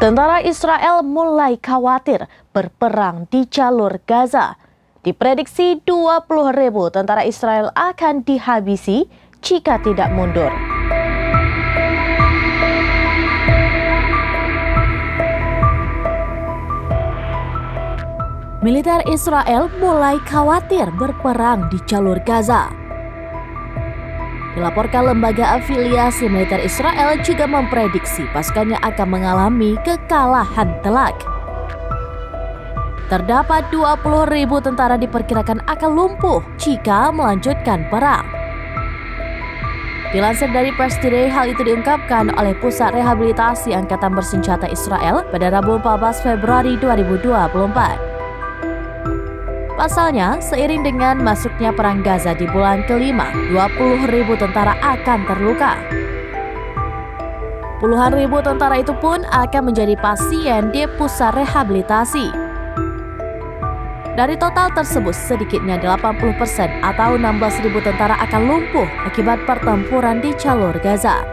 Tentara Israel mulai khawatir berperang di jalur Gaza. Diprediksi 20.000 tentara Israel akan dihabisi jika tidak mundur. Militer Israel mulai khawatir berperang di jalur Gaza. Dilaporkan lembaga afiliasi militer Israel juga memprediksi pasukannya akan mengalami kekalahan telak. Terdapat 20.000 tentara diperkirakan akan lumpuh jika melanjutkan perang. Dilansir dari Press Today, hal itu diungkapkan oleh Pusat Rehabilitasi Angkatan Bersenjata Israel pada Rabu 14 Februari 2024. Pasalnya, seiring dengan masuknya perang Gaza di bulan kelima, 20.000 tentara akan terluka. Puluhan ribu tentara itu pun akan menjadi pasien di pusat rehabilitasi. Dari total tersebut, sedikitnya 80% atau 16.000 tentara akan lumpuh akibat pertempuran di jalur Gaza.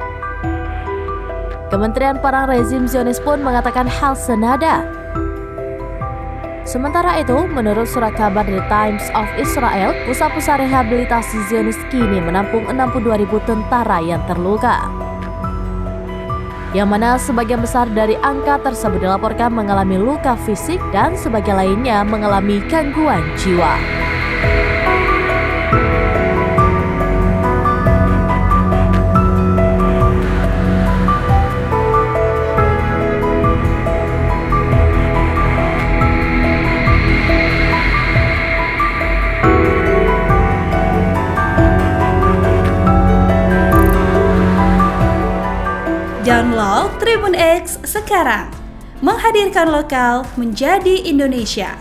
Kementerian Perang rezim Zionis pun mengatakan hal senada. Sementara itu, menurut surat kabar The Times of Israel, pusat-pusat rehabilitasi Zionis kini menampung 62.000 tentara yang terluka. Yang mana sebagian besar dari angka tersebut dilaporkan mengalami luka fisik dan sebagian lainnya mengalami gangguan jiwa. Download Tribun X sekarang, menghadirkan lokal menjadi Indonesia.